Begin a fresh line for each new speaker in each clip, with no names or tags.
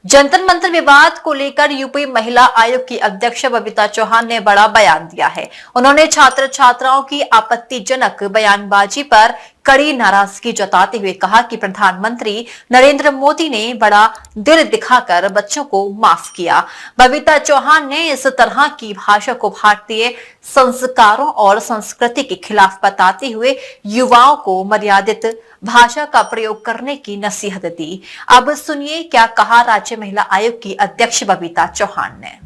जंतर मंतर विवाद को लेकर यूपी महिला आयोग की अध्यक्ष बबीता चौहान ने बड़ा बयान दिया है। उन्होंने छात्र छात्राओं की आपत्तिजनक बयानबाजी पर कड़ी नाराजगी जताते हुए कहा कि प्रधानमंत्री नरेंद्र मोदी ने बड़ा दिल दिखाकर बच्चों को माफ किया। बबीता चौहान ने इस तरह की भाषा को भारतीय संस्कारों और संस्कृति के खिलाफ बताते हुए युवाओं को मर्यादित भाषा का प्रयोग करने की नसीहत दी। अब सुनिए क्या कहा राज्य महिला आयोग की अध्यक्ष बबीता चौहान ने।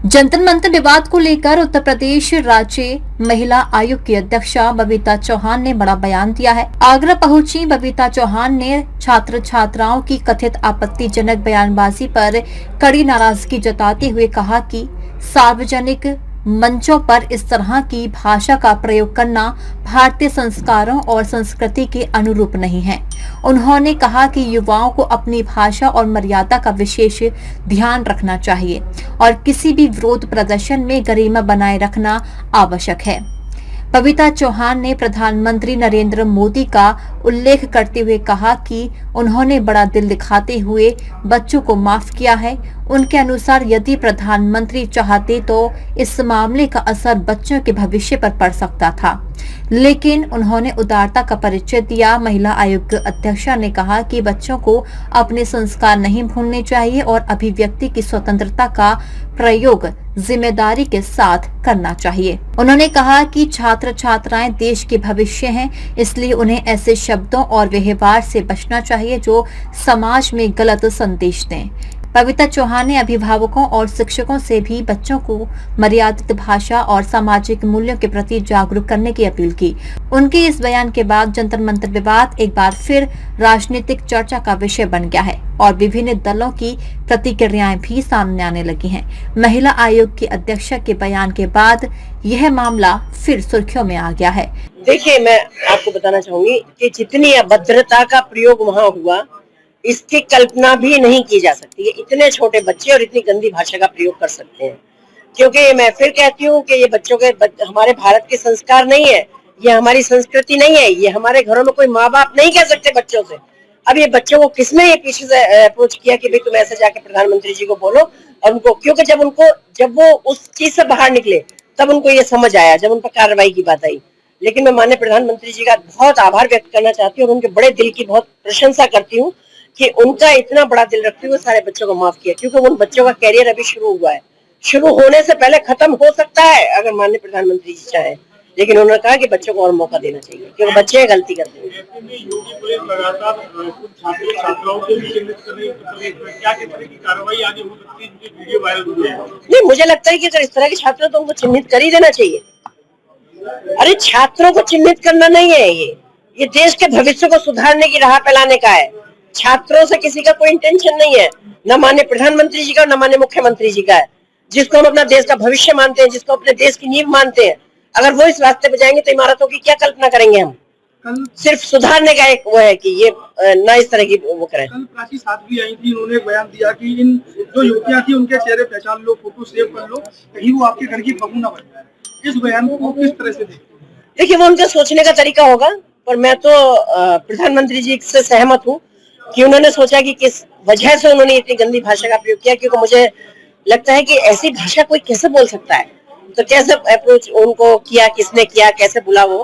जंतर मंतर विवाद को लेकर उत्तर प्रदेश राज्य महिला आयोग की अध्यक्षा बबीता चौहान ने बड़ा बयान दिया है। आगरा पहुंची बबीता चौहान ने छात्र छात्राओं की कथित आपत्तिजनक बयानबाजी पर कड़ी नाराजगी जताते हुए कहा कि सार्वजनिक मंचों पर इस तरह की भाषा का प्रयोग करना भारतीय संस्कारों और संस्कृति के अनुरूप नहीं है। उन्होंने कहा कि युवाओं को अपनी भाषा और मर्यादा का विशेष ध्यान रखना चाहिए और किसी भी विरोध प्रदर्शन में गरिमा बनाए रखना आवश्यक है। बबीता चौहान ने प्रधानमंत्री नरेंद्र मोदी का उल्लेख करते हुए कहा कि उन्होंने बड़ा दिल दिखाते हुए बच्चों को माफ किया है। उनके अनुसार यदि प्रधानमंत्री चाहते तो इस मामले का असर बच्चों के भविष्य पर पड़ सकता था, लेकिन उन्होंने उदारता का परिचय दिया। महिला आयोग अध्यक्षा ने कहा कि बच्चों को अपने संस्कार नहीं भूलने चाहिए और अभिव्यक्ति की स्वतंत्रता का प्रयोग जिम्मेदारी के साथ करना चाहिए। उन्होंने कहा कि छात्र छात्राएं देश के भविष्य हैं, इसलिए उन्हें ऐसे शब्दों और व्यवहार से बचना चाहिए जो समाज में गलत संदेश दें। बबीता चौहान ने अभिभावकों और शिक्षकों से भी बच्चों को मर्यादित भाषा और सामाजिक मूल्यों के प्रति जागरूक करने की अपील की। उनके इस बयान के बाद जंतर मंतर विवाद एक बार फिर राजनीतिक चर्चा का विषय बन गया है और विभिन्न दलों की प्रतिक्रियाएं भी सामने आने लगी हैं। महिला आयोग की अध्यक्षा के बयान के बाद यह मामला फिर सुर्खियों में आ गया है।
देखिए, मैं आपको बताना चाहूंगी कि जितनी अभद्रता का प्रयोग वहाँ हुआ, इसकी कल्पना भी नहीं की जा सकती है। इतने छोटे बच्चे और इतनी गंदी भाषा का प्रयोग कर सकते हैं, क्योंकि मैं फिर कहती हूँ कि ये बच्चों के हमारे भारत के संस्कार नहीं है, ये हमारी संस्कृति नहीं है। ये हमारे घरों में कोई माँ बाप नहीं कह सकते बच्चों से। अब ये बच्चों को किसने ये पीछे से अप्रोच किया कि भाई तुम ऐसे जाके प्रधानमंत्री जी को बोलो, और उनको, क्योंकि जब वो उस चीज से बाहर निकले तब उनको ये समझ आया, जब उन पर कार्रवाई की बात आई। लेकिन मैं माननीय प्रधानमंत्री जी का बहुत आभार व्यक्त करना चाहती हूँ और उनके बड़े दिल की बहुत प्रशंसा करती हूँ कि उनका इतना बड़ा दिल रखते हुए सारे बच्चों को माफ किया, क्योंकि उन बच्चों का कैरियर अभी शुरू हुआ है। शुरू होने से पहले खत्म हो सकता है अगर माननीय प्रधानमंत्री जी चाहे, लेकिन उन्होंने कहा कि बच्चों को और मौका देना चाहिए, क्योंकि बच्चे गलती करते हैं। नहीं, मुझे लगता है कि अगर इस तरह के छात्र तो उनको चिन्हित कर ही देना चाहिए। अरे छात्रों को चिन्हित करना नहीं है, ये देश के भविष्य को सुधारने की राह फैलाने का है। छात्रों से किसी का कोई इंटेंशन नहीं है, न माननीय प्रधानमंत्री जी का, न माननीय मुख्यमंत्री जी का है, जिसको हम अपना देश का भविष्य मानते हैं, जिसको अपने देश की नींव मानते हैं। अगर वो इस रास्ते पे जाएंगे तो इमारतों की क्या कल्पना करेंगे हम? सिर्फ सुधारने का एक वो है कि ये न इस तरह की वो करें।
कल प्राची साध्वी आई थी, उन्होंने एक बयान दिया कि इन जो युवतियां थी उनके चेहरे पहचान लो, फोटो सेव कर लो, कहीं वो आपके घर की बहू ना बन जाए। इस बयान को किस तरह से
देखिए, वो उनका सोचने का तरीका होगा, पर मैं तो प्रधानमंत्री जी से सहमत हूँ कि उन्होंने सोचा कि किस वजह से उन्होंने इतनी गंदी भाषा का प्रयोग किया, क्योंकि मुझे लगता है कि ऐसी भाषा कोई कैसे बोल सकता है, तो कैसे अप्रोच उनको किया, किसने किया, कैसे बोला वो।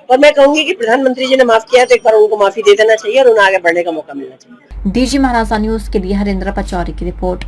पर मैं कहूंगी कि प्रधानमंत्री जी ने माफ किया तो एक बार उनको माफी दे देना चाहिए और उन्हें आगे बढ़ने का मौका मिलना चाहिए।
डीजी महाराजा न्यूज के लिए हरेंद्र पचौरी की रिपोर्ट।